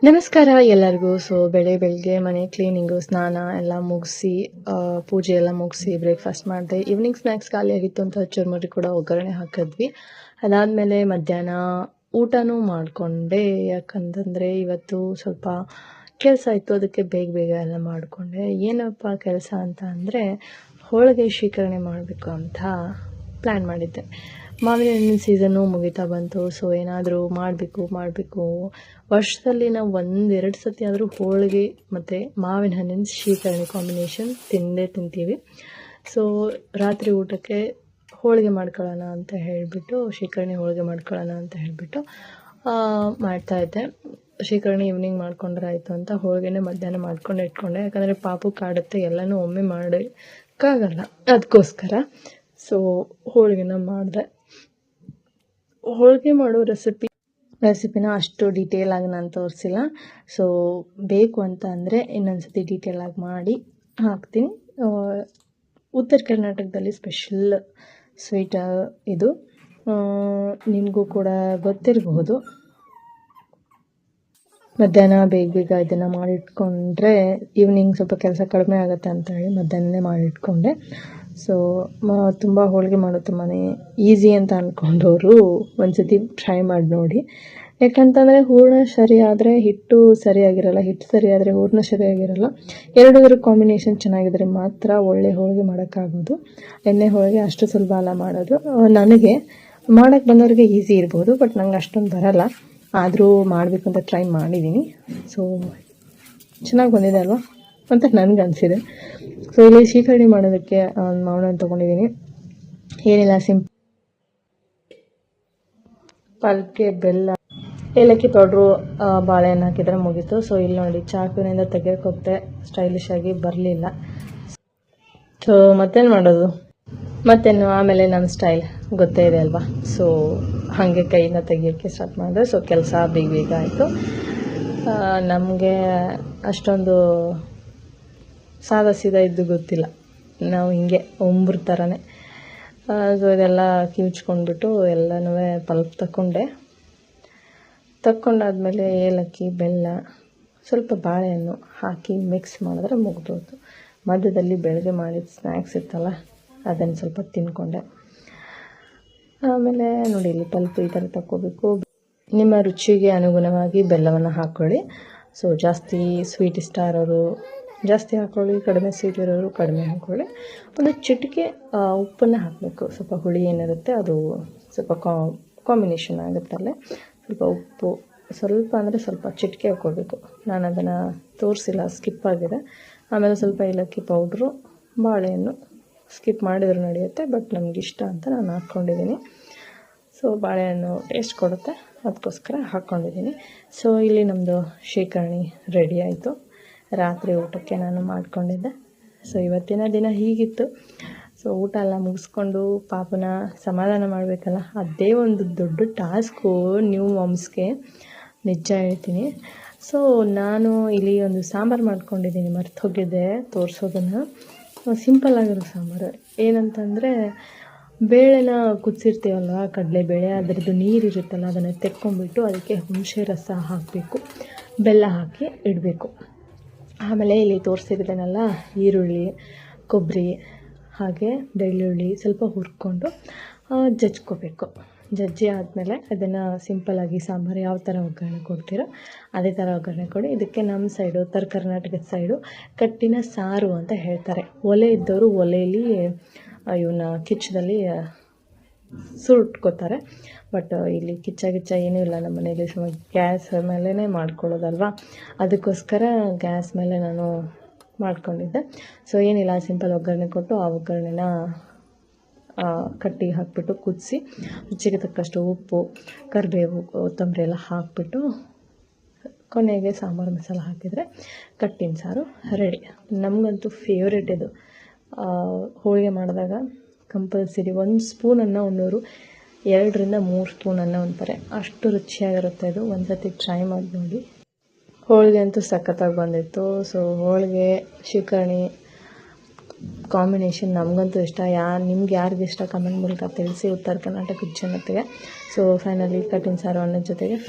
ನಮಸ್ಕಾರ ಎಲ್ಲರಿಗೂ. ಬೆಳಗ್ಗೆ ಮನೆ ಕ್ಲೀನಿಂಗು, ಸ್ನಾನ ಎಲ್ಲ ಮುಗಿಸಿ, ಪೂಜೆ ಎಲ್ಲ ಮುಗಿಸಿ ಬ್ರೇಕ್ಫಾಸ್ಟ್ ಮಾಡಿದೆ. ಈವ್ನಿಂಗ್ ಸ್ನ್ಯಾಕ್ಸ್ ಖಾಲಿ ಆಗಿತ್ತು ಅಂತ ಚುರುಮುರಿ ಕೂಡ ಒಗ್ಗರಣೆ ಹಾಕಿದ್ವಿ. ಅದಾದಮೇಲೆ ಮಧ್ಯಾಹ್ನ ಊಟನೂ ಮಾಡಿಕೊಂಡೆ. ಯಾಕಂತಂದರೆ ಇವತ್ತು ಸ್ವಲ್ಪ ಕೆಲಸ ಇತ್ತು, ಅದಕ್ಕೆ ಬೇಗ ಎಲ್ಲ ಮಾಡಿಕೊಂಡೆ. ಏನಪ್ಪ ಕೆಲಸ ಅಂತ ಅಂದರೆ ಹೋಳಿಗೆ ಶೀಕರಣೆ ಮಾಡಬೇಕು ಅಂತ ಪ್ಲ್ಯಾನ್ ಮಾಡಿದ್ದೆ. ಮಾವಿನ ಹಣ್ಣಿನ ಸೀಸನ್ನು ಮುಗಿತಾ ಬಂತು. ಏನಾದರೂ ಮಾಡಬೇಕು. ವರ್ಷದಲ್ಲಿ ನಾವು 1-2 ಸತಿ ಆದರೂ ಹೋಳಿಗೆ ಮತ್ತು ಮಾವಿನ ಹಣ್ಣಿನ ಶೀಕರಣೆ ಕಾಂಬಿನೇಷನ್ ತಿಂತೀವಿ. ರಾತ್ರಿ ಊಟಕ್ಕೆ ಹೋಳಿಗೆ ಮಾಡ್ಕೊಳ್ಳೋಣ ಅಂತ ಹೇಳಿಬಿಟ್ಟು, ಶೀಕರಣೆ ಹೋಳಿಗೆ ಮಾಡ್ಕೊಳ್ಳೋಣ ಅಂತ ಹೇಳಿಬಿಟ್ಟು ಮಾಡ್ತಾಯಿದ್ದೆ. ಶೀಕರಣೆ ಈವ್ನಿಂಗ್ ಮಾಡ್ಕೊಂಡ್ರೆ ಆಯಿತು ಅಂತ ಹೋಳಿಗೆನೇ ಮಧ್ಯಾಹ್ನ ಮಾಡ್ಕೊಂಡು ಇಟ್ಕೊಂಡೆ. ಯಾಕಂದರೆ ಪಾಪು ಕಾಡುತ್ತೆ, ಎಲ್ಲನೂ ಒಮ್ಮೆ ಮಾಡೋಕ್ಕಾಗಲ್ಲ. ಅದಕ್ಕೋಸ್ಕರ ಹೋಳಿಗೆನ ಮಾಡಿದೆ. ಹೋಳಿಗೆ ಮಾಡೋ ರೆಸಿಪಿನ ಅಷ್ಟು ಡೀಟೇಲಾಗಿ ನಾನು ತೋರಿಸಿಲ್ಲ. ಬೇಕು ಅಂತ ಅಂದರೆ ಇನ್ನೊಂದ್ಸತಿ ಡೀಟೇಲಾಗಿ ಮಾಡಿ ಹಾಕ್ತೀನಿ. ಉತ್ತರ ಕರ್ನಾಟಕದಲ್ಲಿ ಸ್ಪೆಷಲ್ ಸ್ವೀಟ್ ಇದು, ನಿಮಗೂ ಕೂಡ ಗೊತ್ತಿರಬಹುದು. ಮಧ್ಯಾಹ್ನ ಬೇಗ ಇದನ್ನು ಮಾಡಿಟ್ಕೊಂಡ್ರೆ ಈವ್ನಿಂಗ್ ಸ್ವಲ್ಪ ಕೆಲಸ ಕಡಿಮೆ ಆಗುತ್ತೆ ಅಂತ ಹೇಳಿ ಮಧ್ಯಾಹ್ನನೇ ಮಾಡಿಟ್ಕೊಂಡೆ. ತುಂಬ ಹೋಳಿಗೆ ಮಾಡೋದು ತುಂಬಾ ಈಸಿ ಅಂತ ಅಂದ್ಕೊಂಡವರು ಒಂದ್ಸತಿ ಟ್ರೈ ಮಾಡಿ ನೋಡಿ. ಯಾಕಂತಂದರೆ ಹೂರಣ ಸರಿ ಆದರೆ ಹಿಟ್ಟು ಸರಿಯಾಗಿರಲ್ಲ, ಹಿಟ್ಟು ಸರಿ ಆದರೆ ಹೂರಣ ಸರಿಯಾಗಿರಲ್ಲ. ಎರಡರ ಕಾಂಬಿನೇಷನ್ ಚೆನ್ನಾಗಿದ್ರೆ ಮಾತ್ರ ಒಳ್ಳೆ ಹೋಳಿಗೆ ಮಾಡೋಕ್ಕಾಗೋದು. ಎಣ್ಣೆ ಹೋಳಿಗೆ ಅಷ್ಟು ಸುಲಭ ಅಲ್ಲ ಮಾಡೋದು. ನನಗೆ ಮಾಡೋಕ್ಕೆ ಬಂದವರಿಗೆ ಈಸಿ ಇರ್ಬೋದು, ಬಟ್ ನಂಗೆ ಅಷ್ಟೊಂದು ಬರಲ್ಲ. ಆದರೂ ಮಾಡಬೇಕು ಅಂತ ಟ್ರೈ ಮಾಡಿದ್ದೀನಿ. ಚೆನ್ನಾಗಿ ಬಂದಿದೆ ಅಲ್ವಾ ಅಂತ ನನಗೆ ಅನಿಸಿದೆ. ಇಲ್ಲಿ ಶೀಕರಣೆ ಮಾಡೋದಕ್ಕೆ ಒಂದು ಮಾವಿನ ಹಣ್ಣು ತೊಗೊಂಡಿದ್ದೀನಿ. ಏನಿಲ್ಲ, ಪಲ್ಕೆ, ಬೆಲ್ಲ, ಏಲಕ್ಕಿ ಪೌಡ್ರು, ಬಾಳೆಹಣ್ಣು ಹಾಕಿದರೆ ಮುಗೀತು. ಇಲ್ಲಿ ನೋಡಿ, ಚಾಕುವಿನಿಂದ ತೆಗಿಯೋಕೆ ಹೋಗ್ತೆ, ಸ್ಟೈಲಿಶ್ ಆಗಿ ಬರಲಿಲ್ಲ. ಮತ್ತೇನು ಮಾಡೋದು, ಮತ್ತೇನು ಆಮೇಲೆ ನನ್ನ ಸ್ಟೈಲ್ ಗೊತ್ತೇ ಇದೆ ಅಲ್ವಾ. ಹಾಗೆ ಕೈಯಿಂದ ತೆಗಿಯೋಕ್ಕೆ ಸ್ಟಾರ್ಟ್ ಮಾಡಿದೆ. ಕೆಲಸ ಬೇಗ ಆಯಿತು. ನಮಗೆ ಅಷ್ಟೊಂದು ಸಾದಾ ಸೀದಾ ಇದ್ದು ಗೊತ್ತಿಲ್ಲ, ನಾವು ಹಿಂಗೆ ಒಂಬ್ರ ಥರನೇ. ಇದೆಲ್ಲ ಕಿವುಚ್ಕೊಂಡ್ಬಿಟ್ಟು ಎಲ್ಲನೂ ಪಲ್ಪ್ ತಕ್ಕೊಂಡಾದ್ಮೇಲೆ ಏಲಕ್ಕಿ, ಬೆಲ್ಲ, ಸ್ವಲ್ಪ ಬಾಳೆಹಣ್ಣು ಹಾಕಿ ಮಿಕ್ಸ್ ಮಾಡಿದ್ರೆ ಮುಗಿದೋಯ್ತು. ಮಧ್ಯದಲ್ಲಿ ಬೆಳಗ್ಗೆ ಮಾಡಿದ ಸ್ನ್ಯಾಕ್ಸ್ ಇತ್ತಲ್ಲ, ಅದನ್ನು ಸ್ವಲ್ಪ ತಿನ್ಕೊಂಡೆ. ಆಮೇಲೆ ನೋಡಿ, ಇಲ್ಲಿ ಪಲ್ಪ್ ಈ ಥರ ತಕ್ಕೋಬೇಕು. ನಿಮ್ಮ ರುಚಿಗೆ ಅನುಗುಣವಾಗಿ ಬೆಲ್ಲವನ್ನು ಹಾಕ್ಕೊಳ್ಳಿ. ಜಾಸ್ತಿ ಸ್ವೀಟ್ ಇಷ್ಟ ಇರೋರು ಜಾಸ್ತಿ ಹಾಕ್ಕೊಳ್ಳಿ, ಕಡಿಮೆ ಸ್ವೀಟ್ ಇರೋರು ಕಡಿಮೆ ಹಾಕ್ಕೊಳ್ಳಿ. ಒಂದು ಚಿಟಿಕೆ ಉಪ್ಪನ್ನು ಹಾಕಬೇಕು. ಸ್ವಲ್ಪ ಹುಳಿ ಏನಿರುತ್ತೆ ಅದು ಸ್ವಲ್ಪ ಕಾಂಬಿನೇಷನ್ ಆಗುತ್ತಲ್ಲೇ. ಸ್ವಲ್ಪ ಉಪ್ಪು, ಸ್ವಲ್ಪ ಅಂದರೆ ಸ್ವಲ್ಪ ಚಿಟಿಕೆ ಹಾಕ್ಕೊಳ್ಬೇಕು. ನಾನು ಅದನ್ನು ತೋರಿಸಿಲ್ಲ, ಸ್ಕಿಪ್ ಆಗಿದೆ. ಆಮೇಲೆ ಸ್ವಲ್ಪ ಏಲಕ್ಕಿ ಪೌಡ್ರು, ಬಾಳೆಹಣ್ಣು ಸ್ಕಿಪ್ ಮಾಡಿದ್ರು ನಡೆಯುತ್ತೆ, ಬಟ್ ನಮಗಿಷ್ಟ ಅಂತ ನಾನು ಹಾಕ್ಕೊಂಡಿದ್ದೀನಿ. ಬಾಳೆಹಣ್ಣು ಟೇಸ್ಟ್ ಕೊಡುತ್ತೆ, ಅದಕ್ಕೋಸ್ಕರ ಹಾಕ್ಕೊಂಡಿದ್ದೀನಿ. ಇಲ್ಲಿ ನಮ್ಮದು ಶೀಕರಣೆ ರೆಡಿ ಆಯಿತು. ರಾತ್ರಿ ಊಟಕ್ಕೆ ನಾನು ಮಾಡಿಕೊಂಡಿದ್ದೆ. ಇವತ್ತಿನ ದಿನ ಹೀಗಿತ್ತು. ಊಟ ಎಲ್ಲ ಮುಗಿಸ್ಕೊಂಡು ಪಾಪನ ಸಮಾಧಾನ ಮಾಡಬೇಕಲ್ಲ, ಅದೇ ಒಂದು ದೊಡ್ಡ ಟಾಸ್ಕು ನ್ಯೂ ಮಾಮ್ಸ್ಗೆ, ನಿಜ ಹೇಳ್ತೀನಿ. ನಾನು ಇಲ್ಲಿ ಒಂದು ಸಾಂಬಾರು ಮಾಡ್ಕೊಂಡಿದ್ದೀನಿ, ಮರ್ತು ಹೋಗಿದ್ದೆ ತೋರಿಸೋದನ್ನು. ಸಿಂಪಲ್ ಆಗಿರೋ ಸಾಂಬಾರು. ಏನಂತಂದರೆ, ಬೇಳೆನ ಕುದಿಸಿರ್ತೀವಲ್ವ, ಕಡಲೆಬೇಳೆ, ಅದರದ್ದು ನೀರಿರುತ್ತಲ್ಲ ಅದನ್ನು ತೆಕ್ಕೊಂಬಿಟ್ಟು ಅದಕ್ಕೆ ಹುಣಸೆ ರಸ ಹಾಕಬೇಕು, ಬೆಲ್ಲ ಹಾಕಿ ಇಡಬೇಕು. ಆಮೇಲೆ ಇಲ್ಲಿ ತೋರಿಸಿರೋದನ್ನೆಲ್ಲ ಈರುಳ್ಳಿ, ಕೊಬ್ಬರಿ, ಹಾಗೆ ಬೆಳ್ಳುಳ್ಳಿ ಸ್ವಲ್ಪ ಹುರ್ಕೊಂಡು ಜಜ್ಕೋಬೇಕು. ಜಜ್ಜಿ ಆದಮೇಲೆ ಅದನ್ನು ಸಿಂಪಲ್ಲಾಗಿ ಸಾಂಬಾರು ಯಾವ ಥರ ಒಗ್ಗರಣೆ ಕೊಡ್ತೀರೋ ಅದೇ ಥರ ಒಗ್ಗರಣೆ ಕೊಡಿ. ಇದಕ್ಕೆ ನಮ್ಮ ಸೈಡು, ಉತ್ತರ ಕರ್ನಾಟಕದ ಸೈಡು ಕಟ್ಟಿನ ಸಾರು ಅಂತ ಹೇಳ್ತಾರೆ. ಒಲೆ ಇದ್ದವರು ಒಲೆಯಲ್ಲಿ ಇವನ್ನ ಕಿಚ್ಚದಲ್ಲಿ ಸುಟ್ಕೋತಾರೆ. ಬಟ್ ಇಲ್ಲಿ ಕಿಚ್ಚ ಏನೂ ಇಲ್ಲ ನಮ್ಮ ಮನೇಲಿ. ಗ್ಯಾಸ್ ಮೇಲೇ ಮಾಡ್ಕೊಳ್ಳೋದಲ್ವ, ಅದಕ್ಕೋಸ್ಕರ ಗ್ಯಾಸ್ ಮೇಲೆ ನಾನು ಮಾಡ್ಕೊಂಡಿದ್ದೆ. ಏನಿಲ್ಲ, ಸಿಂಪಲ್ ಒಗ್ಗರಣೆ ಕೊಟ್ಟು ಆ ಒಗ್ಗರಣೆನ ಕಟ್ಟಿಗೆ ಹಾಕಿಬಿಟ್ಟು ಕುದಿಸಿ, ರುಚಿಗೆ ತಕ್ಕಷ್ಟು ಉಪ್ಪು, ಕರಿಬೇವು, ಕೊತ್ತಂಬರಿ ಎಲ್ಲ ಹಾಕಿಬಿಟ್ಟು ಕೊನೆಗೆ ಸಾಂಬಾರು ಮಸಾಲ ಹಾಕಿದರೆ ಕಟ್ಟಿನ ಸಾರು ರೆಡಿ. ನಮಗಂತೂ ಫೇವ್ರೇಟ್ ಇದು. ಹೋಳಿಗೆ ಮಾಡಿದಾಗ ಕಂಪಲ್ಸರಿ 1 ಸ್ಪೂನನ್ನು 2-3 ಸ್ಪೂನನ್ನು ಅಂತಾರೆ, ಅಷ್ಟು ರುಚಿಯಾಗಿರುತ್ತೆ ಇದು. ಒಂದು ಸತಿ ಟ್ರೈ ಮಾಡಿ ನೋಡಿ. ಹೋಳಿಗೆ ಅಂತೂ ಸಖತ್ತಾಗಿ ಬಂದಿತ್ತು. ಹೋಳಿಗೆ ಶೀಕರಣೆ ಕಾಂಬಿನೇಷನ್ ನಮಗಂತೂ ಇಷ್ಟ. ನಿಮ್ಗೆ ಯಾರಿಗೆ ಇಷ್ಟ ಕಮೆಂಟ್ ಮೂಲಕ ತಿಳಿಸಿ, ಉತ್ತರ ಕರ್ನಾಟಕದ ಜನತೆಗೆ. ಫೈನಲಿ ಕಟ್ಟಿನ ಸಾರು ಅನ್ನೋ ಜೊತೆಗೆ